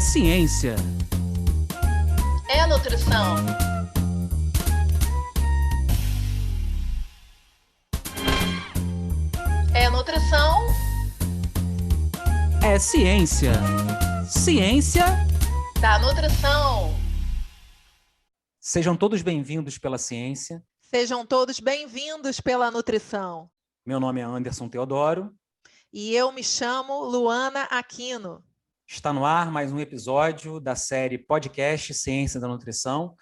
ciência. É nutrição. É nutrição. É ciência. Ciência Da nutrição. Sejam todos bem-vindos pela ciência. Sejam todos bem-vindos pela nutrição. Meu nome é Anderson Teodoro. E eu me chamo Luana Aquino. Está no ar mais um episódio da série Podcast Ciência da Nutrição,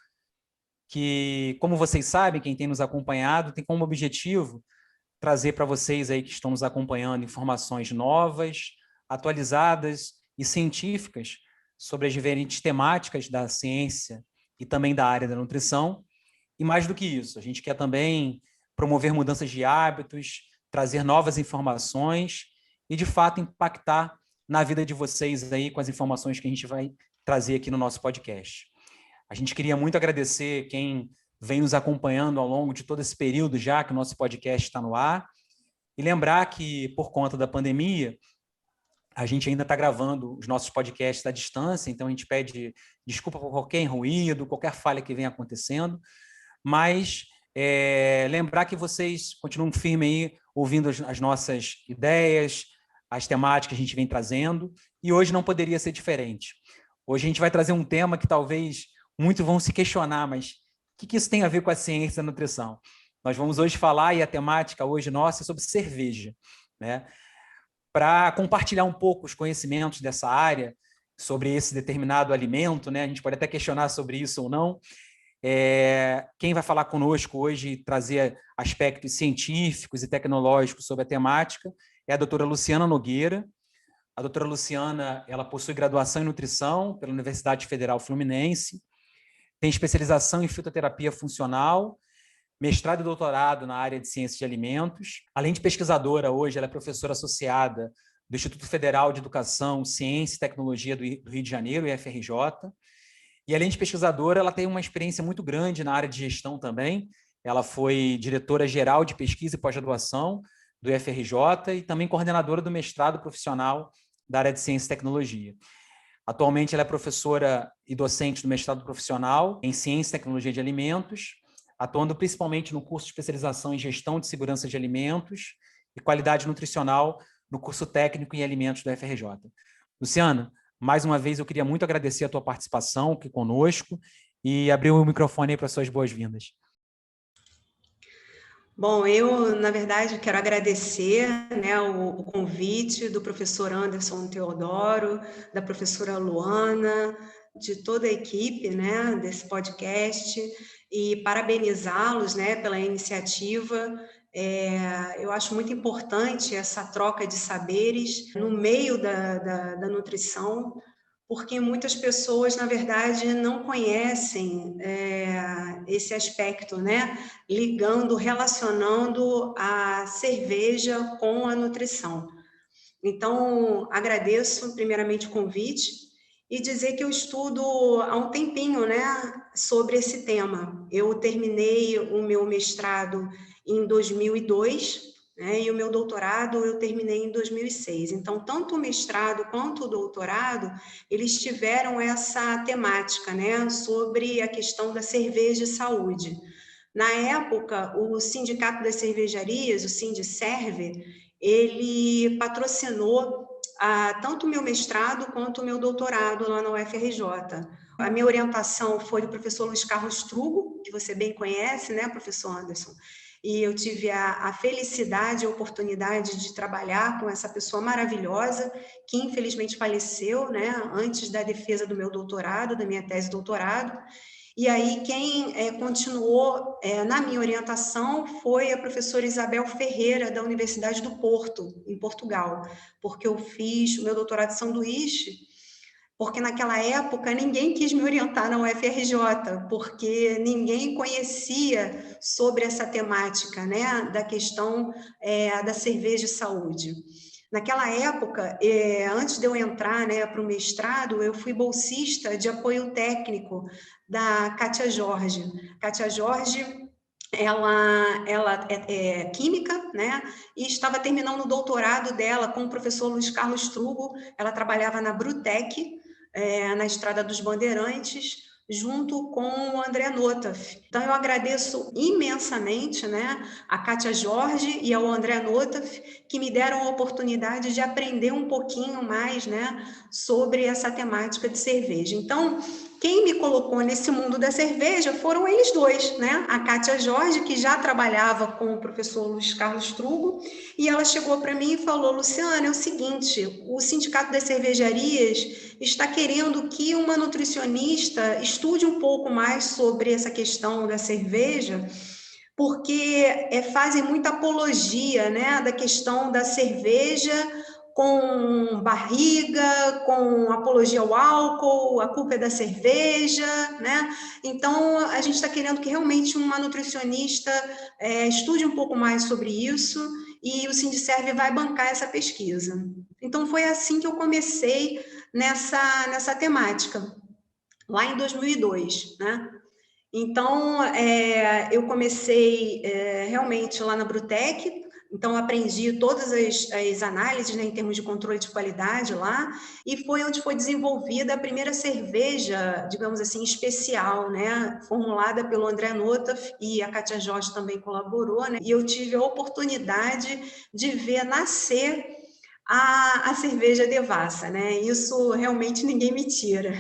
que, como vocês sabem, quem tem nos acompanhado, tem como objetivo trazer para vocês aí que estão nos acompanhando informações novas, atualizadas e científicas sobre as diferentes temáticas da ciência e também da área da nutrição. E mais do que isso, a gente quer também promover mudanças de hábitos, trazer novas informações e, de fato, impactar na vida de vocês aí com as informações que a gente vai trazer aqui no nosso podcast. A gente queria muito agradecer quem vem nos acompanhando ao longo de todo esse período já que o nosso podcast está no ar e lembrar que, por conta da pandemia, a gente ainda está gravando os nossos podcasts à distância, então a gente pede desculpa por qualquer ruído, qualquer falha que venha acontecendo, mas lembrar que vocês continuam firmes aí ouvindo as nossas ideias, as temáticas que a gente vem trazendo, e hoje não poderia ser diferente. Hoje a gente vai trazer um tema que talvez muitos vão se questionar, mas o que isso tem a ver com a ciência da nutrição? Nós vamos hoje falar, e a temática hoje nossa é sobre cerveja, né? Para compartilhar um pouco os conhecimentos dessa área, sobre esse determinado alimento, né? A gente pode até questionar sobre isso ou não. Quem vai falar conosco hoje e trazer aspectos científicos e tecnológicos sobre a temática é a doutora Luciana Nogueira. A doutora Luciana, ela possui graduação em nutrição pela Universidade Federal Fluminense, tem especialização em fitoterapia funcional, mestrado e doutorado na área de ciências de alimentos. Além de pesquisadora, hoje ela é professora associada do Instituto Federal de Educação, Ciência e Tecnologia do Rio de Janeiro, IFRJ. E além de pesquisadora, ela tem uma experiência muito grande na área de gestão também. Ela foi diretora-geral de pesquisa e pós-graduação do IFRJ e também coordenadora do mestrado profissional da área de ciência e tecnologia. Atualmente, ela é professora e docente do mestrado profissional em ciência e tecnologia de alimentos, atuando principalmente no curso de especialização em gestão de segurança de alimentos e qualidade nutricional no curso técnico em alimentos do IFRJ. Luciana, mais uma vez eu queria muito agradecer a tua participação aqui conosco e abrir o microfone aí para suas boas-vindas. Bom, eu, na verdade, quero agradecer, né, o convite do professor Anderson Teodoro, da professora Luana, de toda a equipe, né, desse podcast, e parabenizá-los, né, pela iniciativa. Eu acho muito importante essa troca de saberes no meio da nutrição, porque muitas pessoas, na verdade, não conhecem esse aspecto, né? Ligando, relacionando a cerveja com a nutrição. Então, agradeço primeiramente o convite e dizer que eu estudo há um tempinho, né, sobre esse tema. Eu terminei o meu mestrado em 2002, né, e o meu doutorado eu terminei em 2006. Então, tanto o mestrado quanto o doutorado, eles tiveram essa temática, né, sobre a questão da cerveja e saúde. Na época, o Sindicato das Cervejarias, o Sindicerve, ele patrocinou tanto o meu mestrado quanto o meu doutorado lá na UFRJ. A minha orientação foi do professor Luiz Carlos Trugo, que você bem conhece, né, professor Anderson? E eu tive a felicidade e a oportunidade de trabalhar com essa pessoa maravilhosa, que infelizmente faleceu, né, antes da defesa do meu doutorado, da minha tese de doutorado. E aí quem continuou na minha orientação foi a professora Isabel Ferreira, da Universidade do Porto, em Portugal, porque eu fiz o meu doutorado em sanduíche, porque naquela época ninguém quis me orientar na UFRJ, porque ninguém conhecia sobre essa temática, né, da questão da cerveja e saúde. Naquela época, antes de eu entrar, né, para o mestrado, eu fui bolsista de apoio técnico da Kátia Jorge. Kátia Jorge, ela é química, né, e estava terminando o doutorado dela com o professor Luiz Carlos Trugo. Ela trabalhava na Brutec, na Estrada dos Bandeirantes, junto com o André Notaf. Então, eu agradeço imensamente, né, a Kátia Jorge e ao André Notaf, que me deram a oportunidade de aprender um pouquinho mais, né, sobre essa temática de cerveja. Então, quem me colocou nesse mundo da cerveja foram eles dois, né? A Kátia Jorge, que já trabalhava com o professor Luiz Carlos Trugo, e ela chegou para mim e falou: Luciana, é o seguinte, o Sindicato das Cervejarias está querendo que uma nutricionista estude um pouco mais sobre essa questão da cerveja, porque fazem muita apologia, né, da questão da cerveja com barriga, com apologia ao álcool, a culpa é da cerveja, né? Então, a gente está querendo que realmente uma nutricionista estude um pouco mais sobre isso, e o Sindicerv vai bancar essa pesquisa. Então, foi assim que eu comecei nessa temática, lá em 2002, né? Então, eu comecei realmente lá na Brutec. Então, aprendi todas as análises, né, em termos de controle de qualidade lá, e foi onde foi desenvolvida a primeira cerveja, digamos assim, especial, né, formulada pelo André Notaf, e a Kátia Jorge também colaborou, né, e eu tive a oportunidade de ver nascer a cerveja Devassa, né, isso realmente ninguém me tira.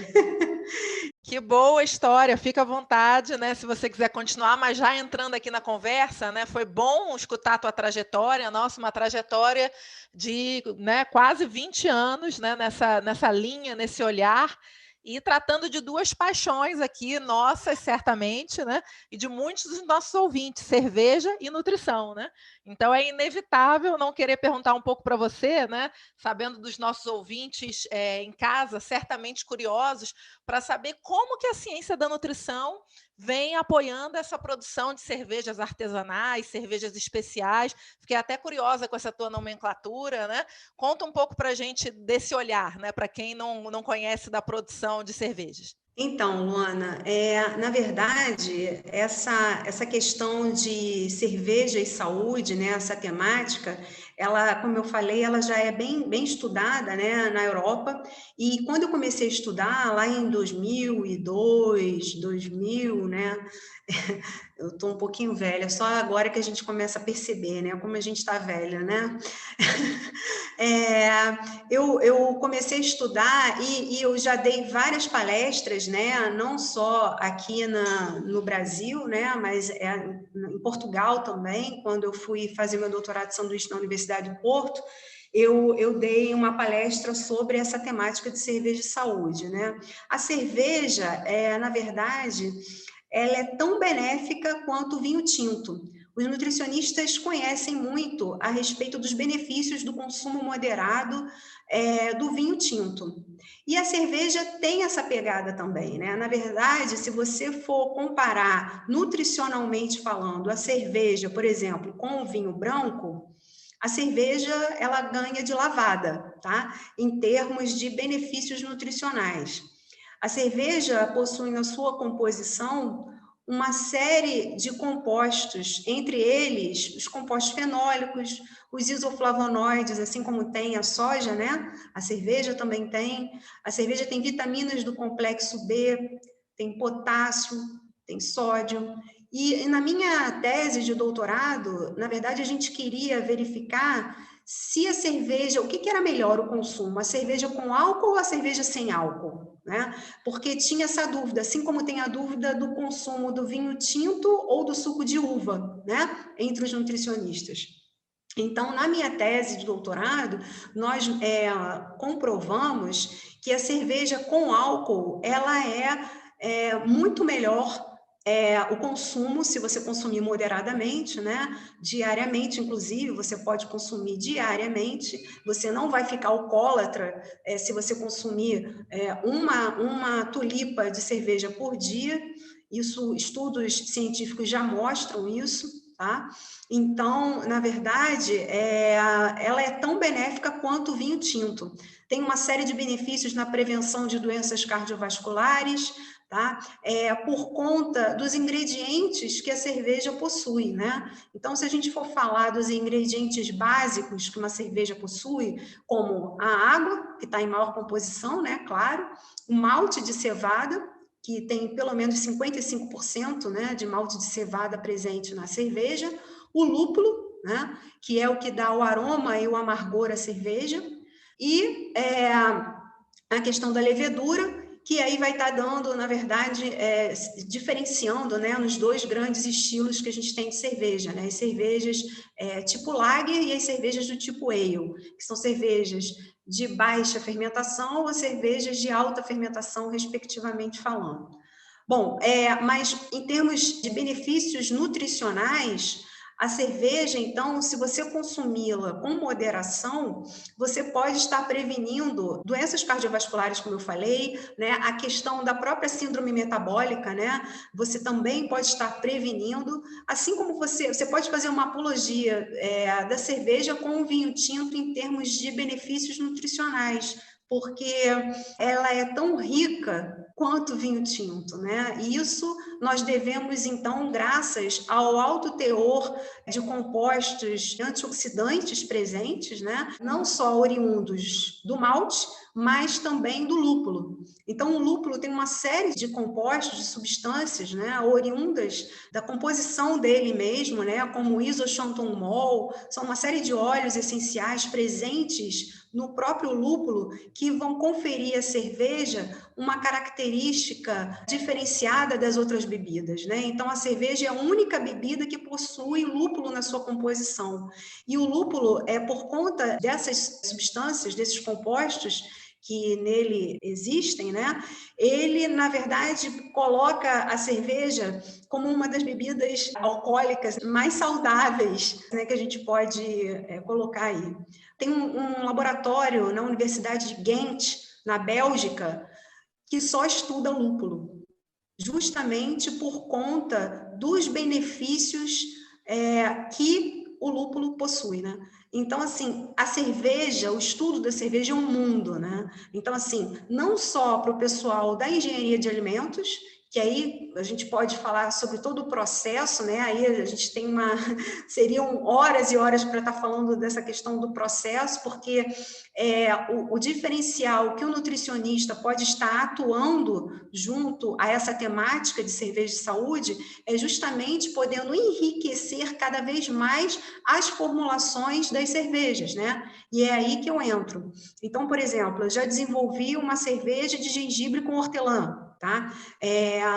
Que boa história, fica à vontade, né? Se você quiser continuar, mas já entrando aqui na conversa, né? Foi bom escutar a tua trajetória, nossa, uma trajetória de, né, quase 20 anos, né, nessa linha, nesse olhar, e tratando de duas paixões aqui, nossas, certamente, né? E de muitos dos nossos ouvintes, cerveja e nutrição, né? Então é inevitável não querer perguntar um pouco para você, né? Sabendo dos nossos ouvintes em casa, certamente curiosos, para saber como que a ciência da nutrição vem apoiando essa produção de cervejas artesanais, cervejas especiais. Fiquei até curiosa com essa tua nomenclatura, né? Conta um pouco para a gente desse olhar, né? Para quem não conhece da produção de cervejas. Então, Luana, na verdade, essa questão de cerveja e saúde, né, essa temática, ela, como eu falei, ela já é bem estudada, né, na Europa, e quando eu comecei a estudar, lá em 2002, 2000, né, eu estou um pouquinho velha, só agora que a gente começa a perceber, né, como a gente está velha, né? Eu comecei a estudar e eu já dei várias palestras, né, não só aqui no Brasil, né, mas em Portugal também, quando eu fui fazer meu doutorado de sanduíche na Universidade do Porto, eu dei uma palestra sobre essa temática de cerveja e saúde, né? A cerveja, na verdade, ela é tão benéfica quanto o vinho tinto. Os nutricionistas conhecem muito a respeito dos benefícios do consumo moderado do vinho tinto. E a cerveja tem essa pegada também, né? Na verdade, se você for comparar nutricionalmente falando a cerveja, por exemplo, com o vinho branco, a cerveja ela ganha de lavada, tá? Em termos de benefícios nutricionais. A cerveja possui na sua composição uma série de compostos, entre eles os compostos fenólicos, os isoflavonoides, assim como tem a soja, né? A cerveja também tem. A cerveja tem vitaminas do complexo B, tem potássio, tem sódio. E na minha tese de doutorado, na verdade, a gente queria verificar se a cerveja, o que era melhor o consumo, a cerveja com álcool ou a cerveja sem álcool, né? Porque tinha essa dúvida, assim como tem a dúvida do consumo do vinho tinto ou do suco de uva, né? Entre os nutricionistas. Então, na minha tese de doutorado, nós comprovamos que a cerveja com álcool, ela é muito melhor o consumo, se você consumir moderadamente, né? Diariamente, inclusive, você pode consumir diariamente, você não vai ficar alcoólatra se você consumir uma tulipa de cerveja por dia. Isso, estudos científicos já mostram isso, tá? Então, na verdade, ela é tão benéfica quanto o vinho tinto. Tem uma série de benefícios na prevenção de doenças cardiovasculares, tá? Por conta dos ingredientes que a cerveja possui, né? Então, se a gente for falar dos ingredientes básicos que uma cerveja possui, como a água, que está em maior composição, né? Claro, o malte de cevada, que tem pelo menos 55%, né, de malte de cevada presente na cerveja, o lúpulo, né, que é o que dá o aroma e o amargor à cerveja, e a questão da levedura, que aí vai estar dando, na verdade, diferenciando, né, nos dois grandes estilos que a gente tem de cerveja, né, as cervejas tipo lager e as cervejas do tipo ale, que são cervejas de baixa fermentação ou cervejas de alta fermentação, respectivamente falando. Bom, mas em termos de benefícios nutricionais, a cerveja, então, se você consumi-la com moderação, você pode estar prevenindo doenças cardiovasculares, como eu falei, né? A questão da própria síndrome metabólica, né? Você também pode estar prevenindo, assim como você pode fazer uma apologia da cerveja com o vinho tinto em termos de benefícios nutricionais, porque ela é tão rica quanto o vinho tinto, né? E isso nós devemos, então, graças ao alto teor de compostos antioxidantes presentes, né? Não só oriundos do malte, mas também do lúpulo. Então, o lúpulo tem uma série de compostos, de substâncias, né, oriundas da composição dele mesmo, né, como o isoxanthomol, são uma série de óleos essenciais presentes no próprio lúpulo que vão conferir à cerveja uma característica diferenciada das outras bebidas, né? Então, a cerveja é a única bebida que possui lúpulo na sua composição. E o lúpulo, por conta dessas substâncias, desses compostos que nele existem, né? Ele, na verdade, coloca a cerveja como uma das bebidas alcoólicas mais saudáveis, né, que a gente pode colocar aí. Tem um laboratório na Universidade de Ghent, na Bélgica, que só estuda lúpulo, justamente por conta dos benefícios que o lúpulo possui, né? Então, assim, a cerveja, o estudo da cerveja é um mundo, né? Então, assim, não só para o pessoal da engenharia de alimentos, que aí a gente pode falar sobre todo o processo, né? Aí a gente tem seriam horas e horas para estar falando dessa questão do processo, porque o diferencial que o nutricionista pode estar atuando junto a essa temática de cerveja de saúde é justamente podendo enriquecer cada vez mais as formulações das cervejas, né? E é aí que eu entro. Então, por exemplo, eu já desenvolvi uma cerveja de gengibre com hortelã, tá?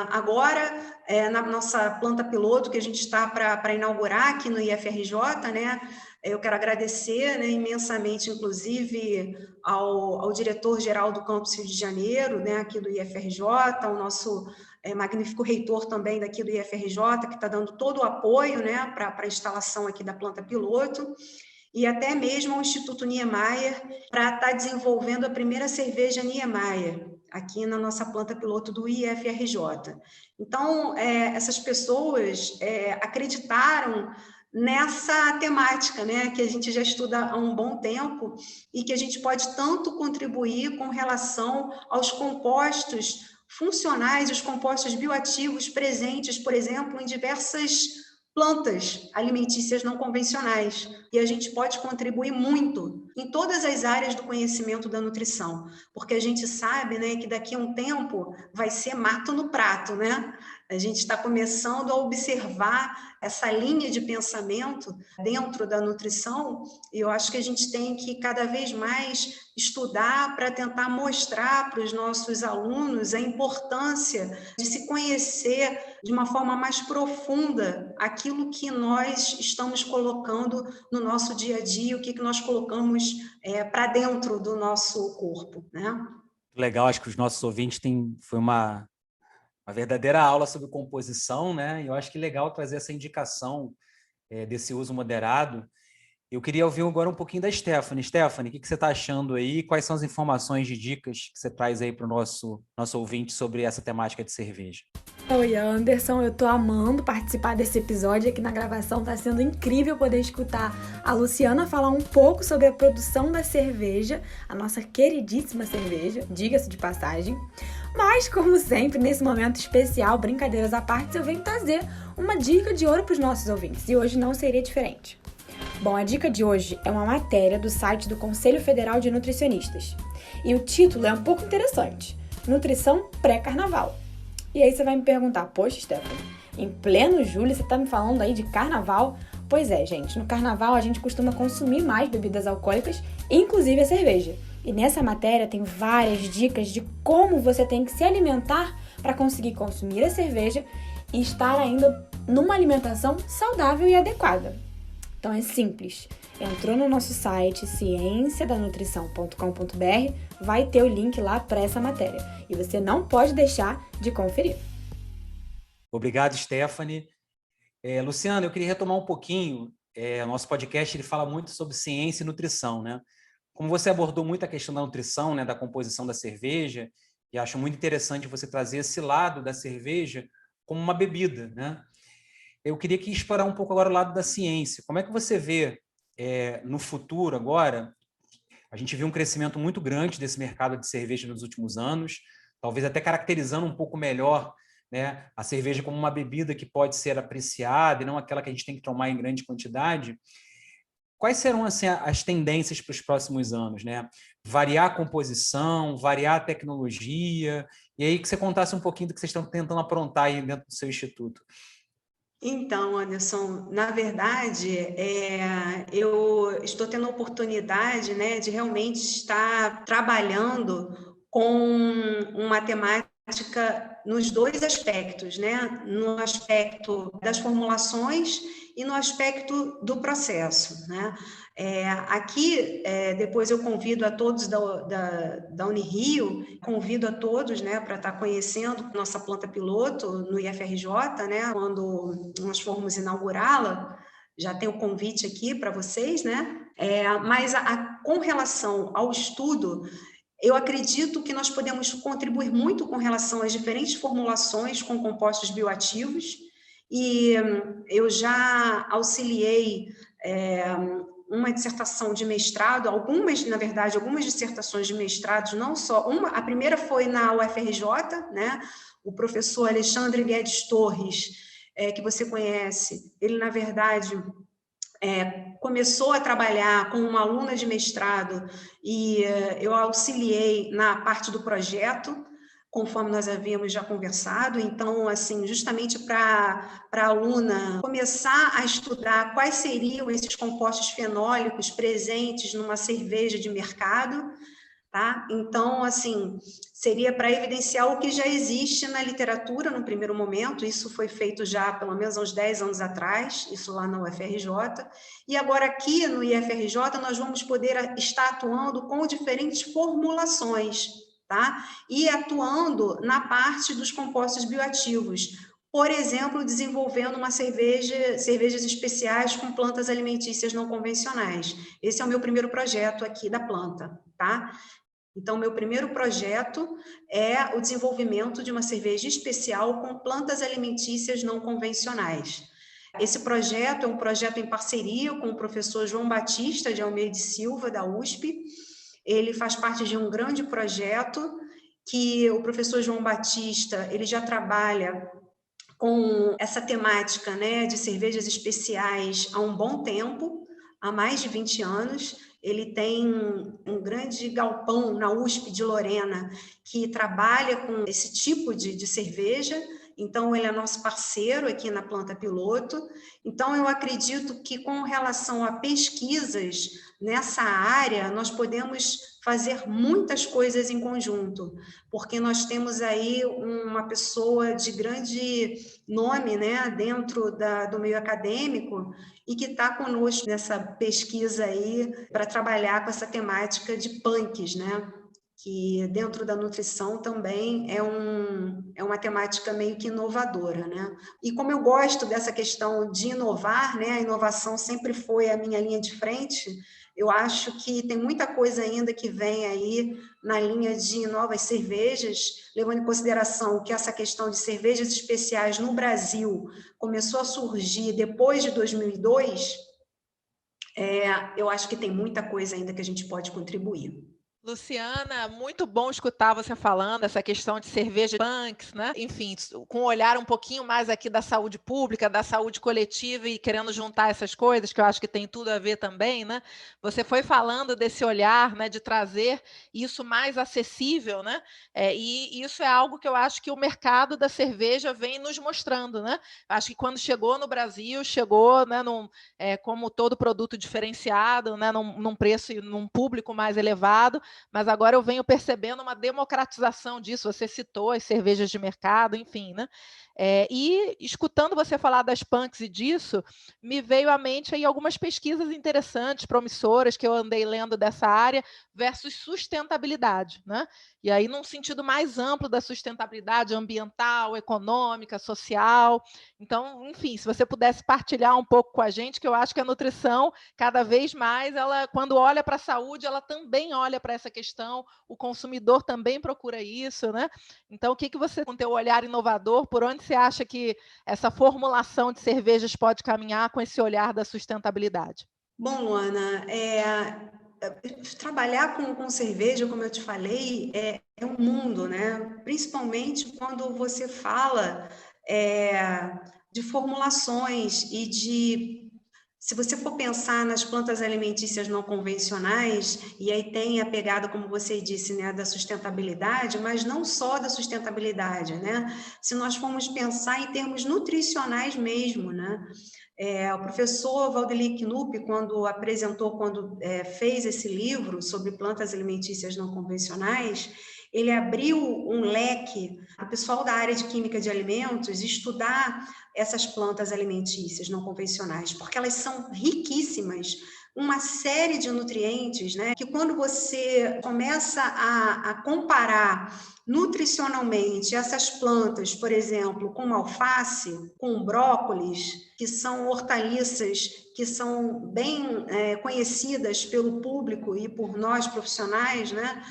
Agora, na nossa planta piloto, que a gente está para inaugurar aqui no IFRJ, né? Eu quero agradecer, né, imensamente, inclusive, ao diretor-geral do Campus Rio de Janeiro, né, aqui do IFRJ, ao nosso magnífico reitor também daqui do IFRJ, que está dando todo o apoio, né, para a instalação aqui da planta piloto, e até mesmo ao Instituto Niemeyer, para estar desenvolvendo a primeira cerveja Niemeyer, aqui na nossa planta piloto do IFRJ. Então, essas pessoas acreditaram nessa temática, né, que a gente já estuda há um bom tempo e que a gente pode tanto contribuir com relação aos compostos funcionais, os compostos bioativos presentes, por exemplo, em diversas plantas alimentícias não convencionais. E a gente pode contribuir muito em todas as áreas do conhecimento da nutrição, porque a gente sabe, né, que daqui a um tempo vai ser mato no prato, né? A gente está começando a observar essa linha de pensamento dentro da nutrição e eu acho que a gente tem que cada vez mais estudar para tentar mostrar para os nossos alunos a importância de se conhecer de uma forma mais profunda aquilo que nós estamos colocando no nosso dia a dia, o que nós colocamos para dentro do nosso corpo, né? Legal, acho que os nossos ouvintes foi uma verdadeira aula sobre composição, né? E eu acho que é legal trazer essa indicação desse uso moderado. Eu queria ouvir agora um pouquinho da Stephanie. Stephanie, o que você está achando aí? Quais são as informações de dicas que você traz aí para o nosso ouvinte sobre essa temática de cerveja? Oi, Anderson, eu tô amando participar desse episódio aqui na gravação, tá sendo incrível poder escutar a Luciana falar um pouco sobre a produção da cerveja, a nossa queridíssima cerveja, diga-se de passagem. Mas, como sempre, nesse momento especial, brincadeiras à parte, eu venho trazer uma dica de ouro para os nossos ouvintes, e hoje não seria diferente. Bom, a dica de hoje é uma matéria do site do Conselho Federal de Nutricionistas, e o título é um pouco interessante, Nutrição Pré-Carnaval. E aí você vai me perguntar, poxa, Stephanie, em pleno julho você tá me falando aí de carnaval? Pois é, gente, no carnaval a gente costuma consumir mais bebidas alcoólicas, inclusive a cerveja. E nessa matéria tem várias dicas de como você tem que se alimentar para conseguir consumir a cerveja e estar ainda numa alimentação saudável e adequada. Então é simples. Entrou no nosso site cienciadanutrição.com.br, vai ter o link lá para essa matéria. E você não pode deixar de conferir. Obrigado, Stephanie. Luciana, eu queria retomar um pouquinho. O nosso podcast ele fala muito sobre ciência e nutrição, né? Como você abordou muito a questão da nutrição, né, da composição da cerveja, e acho muito interessante você trazer esse lado da cerveja como uma bebida, né? Eu queria que explorar um pouco agora o lado da ciência. Como é que você vê no futuro agora? A gente viu um crescimento muito grande desse mercado de cerveja nos últimos anos, talvez até caracterizando um pouco melhor, né, a cerveja como uma bebida que pode ser apreciada e não aquela que a gente tem que tomar em grande quantidade. Quais serão assim, as tendências para os próximos anos, né? Variar a composição, variar a tecnologia, e aí que você contasse um pouquinho do que vocês estão tentando aprontar aí dentro do seu instituto. Então, Anderson, na verdade, eu estou tendo a oportunidade, né, de realmente estar trabalhando com uma temática nos dois aspectos, né? No aspecto das formulações e no aspecto do processo, né? Aqui, depois eu convido a todos da Unirio, convido a todos, né, para estar conhecendo nossa planta piloto no IFRJ, né, quando nós formos inaugurá-la, já tem o convite aqui para vocês, né? Mas com relação ao estudo, eu acredito que nós podemos contribuir muito com relação às diferentes formulações com compostos bioativos, e eu já auxiliei uma dissertação de mestrado, na verdade, algumas dissertações de mestrado, não só uma, a primeira foi na UFRJ, né? O professor Alexandre Guedes Torres, que você conhece, ele, na verdade, começou a trabalhar com uma aluna de mestrado e eu auxiliei na parte do projeto, conforme nós havíamos já conversado. Então, assim, justamente para a aluna começar a estudar quais seriam esses compostos fenólicos presentes numa cerveja de mercado, tá? Então, assim, seria para evidenciar o que já existe na literatura no primeiro momento. Isso foi feito já pelo menos há uns 10 anos atrás, isso lá na UFRJ, e agora aqui no IFRJ nós vamos poder estar atuando com diferentes formulações, tá? E atuando na parte dos compostos bioativos, por exemplo, desenvolvendo cervejas especiais com plantas alimentícias não convencionais. Esse é o meu primeiro projeto aqui da planta, tá? Então, meu primeiro projeto é o desenvolvimento de uma cerveja especial com plantas alimentícias não convencionais. Esse projeto é um projeto em parceria com o professor João Batista de Almeida e Silva, da USP. Ele faz parte de um grande projeto que o professor João Batista, ele já trabalha com essa temática, né, de cervejas especiais há um bom tempo, há mais de 20 anos. Ele tem um grande galpão na USP de Lorena que trabalha com esse tipo de cerveja. Então, ele é nosso parceiro aqui na planta piloto. Então, eu acredito que com relação a pesquisas nessa área, nós podemos fazer muitas coisas em conjunto, porque nós temos aí uma pessoa de grande nome, né, dentro do meio acadêmico, e que está conosco nessa pesquisa aí para trabalhar com essa temática de punks, né? Que dentro da nutrição também é uma temática meio que inovadora, né? E como eu gosto dessa questão de inovar, né? A inovação sempre foi a minha linha de frente. Eu acho que tem muita coisa ainda que vem aí na linha de novas cervejas, levando em consideração que essa questão de cervejas especiais no Brasil começou a surgir depois de 2002. Eu acho que tem muita coisa ainda que a gente pode contribuir. Luciana, muito bom escutar você falando essa questão de cerveja punks, né? Enfim, com um olhar um pouquinho mais aqui da saúde pública, da saúde coletiva e querendo juntar essas coisas, que eu acho que tem tudo a ver também, né? Você foi falando desse olhar, né, de trazer isso mais acessível, né? E isso é algo que eu acho que o mercado da cerveja vem nos mostrando, né? Acho que quando chegou no Brasil, chegou, né, como todo produto diferenciado, né, num preço e num público mais elevado. Mas agora eu venho percebendo uma democratização disso. Você citou as cervejas de mercado, enfim, né? E escutando você falar das punks e disso, me veio à mente aí algumas pesquisas interessantes, promissoras, que eu andei lendo dessa área, versus sustentabilidade, né? E aí, num sentido mais amplo da sustentabilidade ambiental, econômica, social. Então, enfim, se você pudesse partilhar um pouco com a gente, que eu acho que a nutrição, cada vez mais, ela, quando olha para a saúde, ela também olha para essa questão, o consumidor também procura isso, né? Então, o que você, com o teu olhar inovador, por onde você acha que essa formulação de cervejas pode caminhar com esse olhar da sustentabilidade? Bom, Luana, trabalhar com cerveja, como eu te falei, é um mundo, né? Principalmente quando você fala de formulações e de... Se você for pensar nas plantas alimentícias não convencionais, e aí tem a pegada, como você disse, né, da sustentabilidade, mas não só da sustentabilidade, né? Se nós formos pensar em termos nutricionais mesmo, né? O professor Valdeli Knupp, quando fez esse livro sobre plantas alimentícias não convencionais, ele abriu um leque para o pessoal da área de química de alimentos estudar essas plantas alimentícias não convencionais, porque elas são riquíssimas, uma série de nutrientes, né, que quando você começa a comparar nutricionalmente essas plantas, por exemplo, com alface, com brócolis, que são hortaliças que são bem conhecidas pelo público e por nós profissionais, né?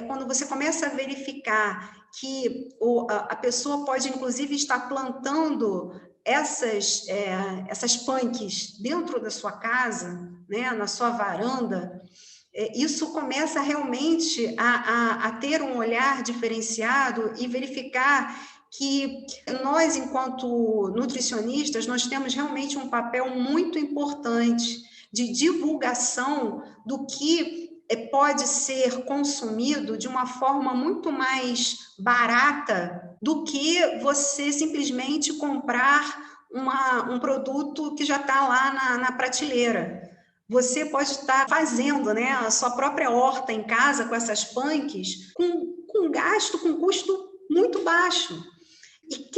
Quando você começa a verificar que a pessoa pode, inclusive, estar plantando essas punks dentro da sua casa, né, na sua varanda, isso começa realmente a ter um olhar diferenciado e verificar que nós, enquanto nutricionistas, nós temos realmente um papel muito importante de divulgação do que pode ser consumido de uma forma muito mais barata do que você simplesmente comprar um produto que já está lá na prateleira. Você pode estar fazendo, né, a sua própria horta em casa com essas punks com gasto, com custo muito baixo. E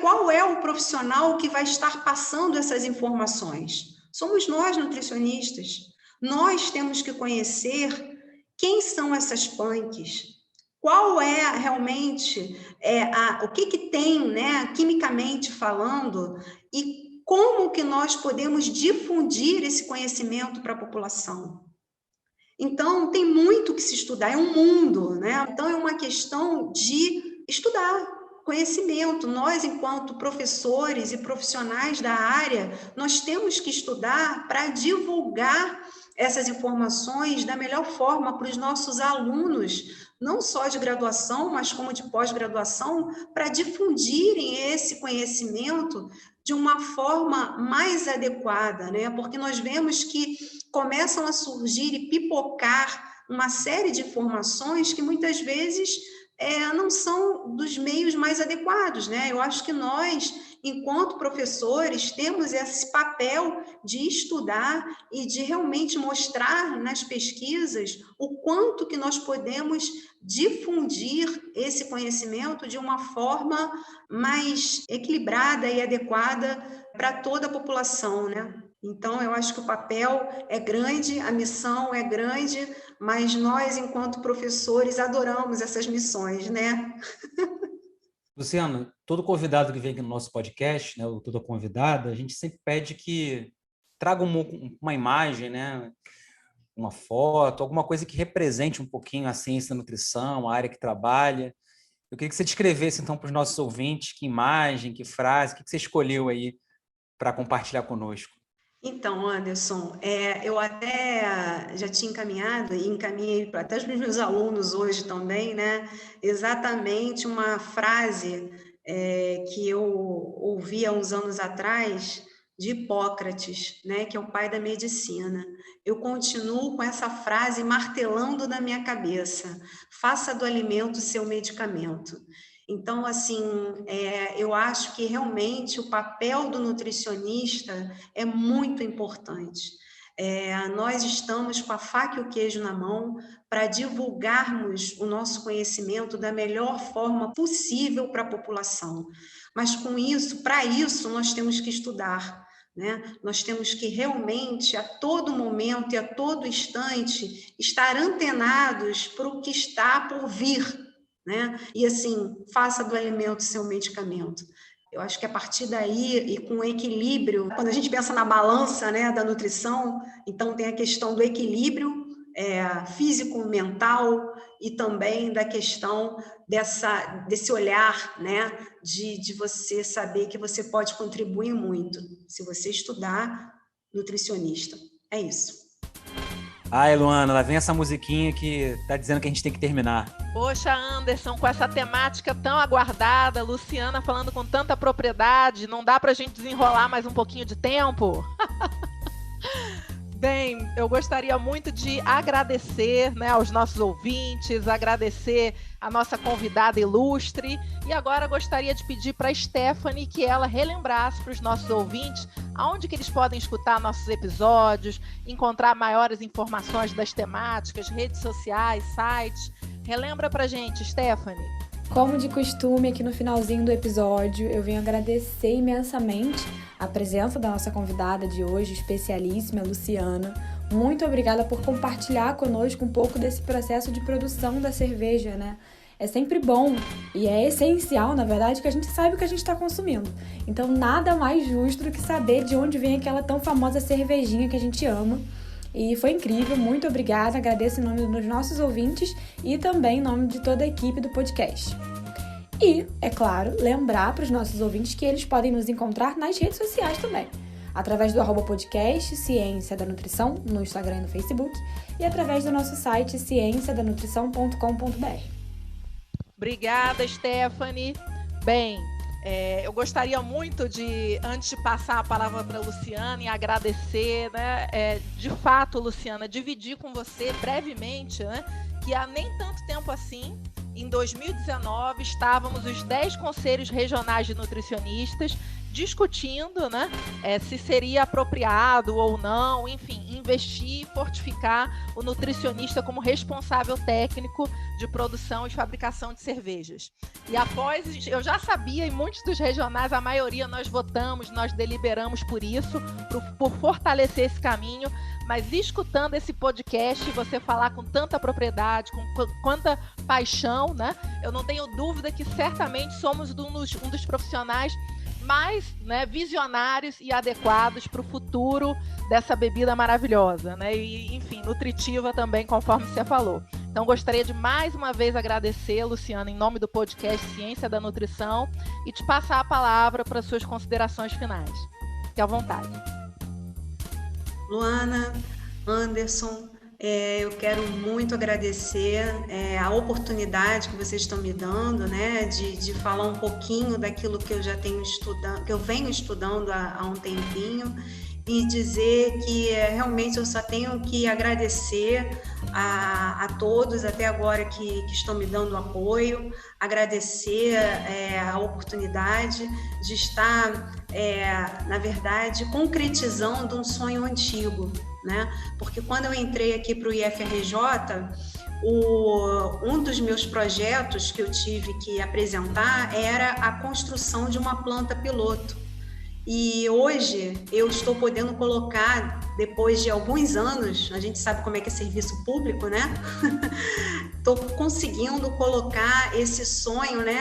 qual é o profissional que vai estar passando essas informações? Somos nós, nutricionistas. Nós temos que conhecer quem são essas punks, qual é realmente o que tem, né, quimicamente falando, e como que nós podemos difundir esse conhecimento para a população. Então, tem muito que se estudar, é um mundo, né? Então, é uma questão de estudar conhecimento. Nós, enquanto professores e profissionais da área, nós temos que estudar para divulgar essas informações da melhor forma para os nossos alunos, não só de graduação, mas como de pós-graduação, para difundirem esse conhecimento de uma forma mais adequada, né? Porque nós vemos que começam a surgir e pipocar uma série de informações que muitas vezes não são dos meios mais adequados, né? Eu acho que nós, enquanto professores, temos esse papel de estudar e de realmente mostrar nas pesquisas o quanto que nós podemos difundir esse conhecimento de uma forma mais equilibrada e adequada para toda a população, né? Então, eu acho que o papel é grande, a missão é grande, mas nós, enquanto professores, adoramos essas missões, né? Luciano, todo convidado que vem aqui no nosso podcast, né, ou toda convidada, a gente sempre pede que traga uma imagem, né, uma foto, alguma coisa que represente um pouquinho a ciência da nutrição, a área que trabalha. Eu queria que você descrevesse, então, para os nossos ouvintes, que imagem, que frase, o que você escolheu aí para compartilhar conosco. Então, Anderson, eu até já tinha encaminhado e encaminhei até os meus alunos hoje também, né? Exatamente uma frase que eu ouvi há uns anos atrás de Hipócrates, né? Que é o pai da medicina. Eu continuo com essa frase martelando na minha cabeça: faça do alimento seu medicamento. Então, assim, eu acho que realmente o papel do nutricionista é muito importante. Nós estamos com a faca e o queijo na mão para divulgarmos o nosso conhecimento da melhor forma possível para a população. Mas com isso, para isso, nós temos que estudar, né? Nós temos que realmente, a todo momento e a todo instante, estar antenados para o que está por vir, né? E assim, faça do alimento seu medicamento. Eu acho que a partir daí, e com equilíbrio, quando a gente pensa na balança, né, da nutrição, então tem a questão do equilíbrio físico, mental, e também da questão desse olhar, né, de você saber que você pode contribuir muito se você estudar nutricionista. É isso. Ai, Luana, lá vem essa musiquinha que tá dizendo que a gente tem que terminar. Poxa, Anderson, com essa temática tão aguardada, Luciana falando com tanta propriedade, não dá pra gente desenrolar mais um pouquinho de tempo? Bem, eu gostaria muito de agradecer, né, aos nossos ouvintes, agradecer a nossa convidada ilustre, e agora gostaria de pedir para a Stephanie que ela relembrasse para os nossos ouvintes aonde que eles podem escutar nossos episódios, encontrar maiores informações das temáticas, redes sociais, sites. Relembra para a gente, Stephanie. Como de costume, aqui no finalzinho do episódio, eu venho agradecer imensamente a presença da nossa convidada de hoje, especialíssima, Luciana. Muito obrigada por compartilhar conosco um pouco desse processo de produção da cerveja, né? É sempre bom e é essencial, na verdade, que a gente saiba o que a gente está consumindo. Então, nada mais justo do que saber de onde vem aquela tão famosa cervejinha que a gente ama. E foi incrível, muito obrigada, agradeço em nome dos nossos ouvintes e também em nome de toda a equipe do podcast. E, é claro, lembrar para os nossos ouvintes que eles podem nos encontrar nas redes sociais também, através do @podcast Ciência da Nutrição, no Instagram e no Facebook, e através do nosso site cienciadanutrição.com.br. Obrigada, Stephanie. Bem, eu gostaria muito de, antes de passar a palavra para a Luciana e agradecer, né, de fato, Luciana, dividir com você brevemente, né, que há nem tanto tempo assim, em 2019, estávamos os 10 conselhos regionais de nutricionistas discutindo, né, se seria apropriado ou não, enfim, investir e fortificar o nutricionista como responsável técnico de produção e fabricação de cervejas. E após, eu já sabia, em muitos dos regionais, a maioria nós votamos, nós deliberamos por isso, por fortalecer esse caminho, mas escutando esse podcast, você falar com tanta propriedade, com quanta paixão, né, eu não tenho dúvida que certamente somos um dos profissionais mais, né, visionários e adequados para o futuro dessa bebida maravilhosa, né? E, enfim, nutritiva também, conforme você falou. Então, gostaria de mais uma vez agradecer, Luciana, em nome do podcast Ciência da Nutrição, e te passar a palavra para suas considerações finais. Fique à vontade. Luana, Anderson, eu quero muito agradecer a oportunidade que vocês estão me dando, né, de falar um pouquinho daquilo que eu já tenho estudado, que eu venho estudando há um tempinho, e dizer que realmente eu só tenho que agradecer a todos até agora que estão me dando apoio, agradecer a oportunidade de estar, na verdade, concretizando um sonho antigo, né? Porque quando eu entrei aqui para o IFRJ, um dos meus projetos que eu tive que apresentar era a construção de uma planta piloto. E hoje eu estou podendo colocar, depois de alguns anos, a gente sabe como é que é serviço público, né? Estou conseguindo colocar esse sonho, né,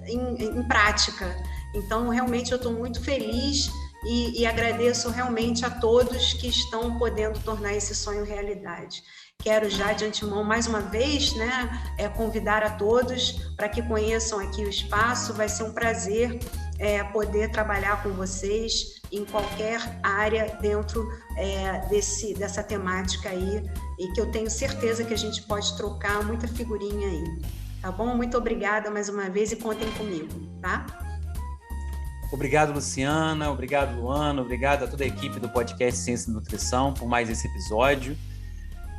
em prática. Então, realmente, eu estou muito feliz e agradeço realmente a todos que estão podendo tornar esse sonho realidade. Quero já de antemão, mais uma vez, né, convidar a todos para que conheçam aqui o espaço. Vai ser um prazer poder trabalhar com vocês em qualquer área dentro dessa temática aí, e que eu tenho certeza que a gente pode trocar muita figurinha aí. Tá bom? Muito obrigada mais uma vez e contem comigo, tá? Obrigado, Luciana. Obrigado, Luana. Obrigado a toda a equipe do podcast Ciência e Nutrição por mais esse episódio.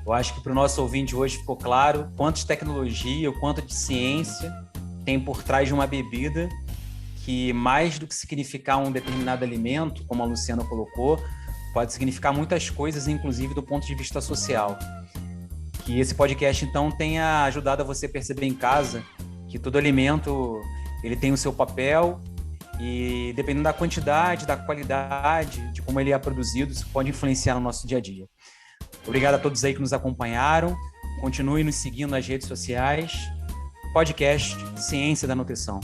Eu acho que para o nosso ouvinte hoje ficou claro quanto de tecnologia, o quanto de ciência tem por trás de uma bebida que, mais do que significar um determinado alimento, como a Luciana colocou, pode significar muitas coisas, inclusive do ponto de vista social. Que esse podcast, então, tenha ajudado a você perceber em casa que todo alimento ele tem o seu papel e, dependendo da quantidade, da qualidade, de como ele é produzido, isso pode influenciar no nosso dia a dia. Obrigado a todos aí que nos acompanharam. Continue nos seguindo nas redes sociais. Podcast Ciência da Nutrição.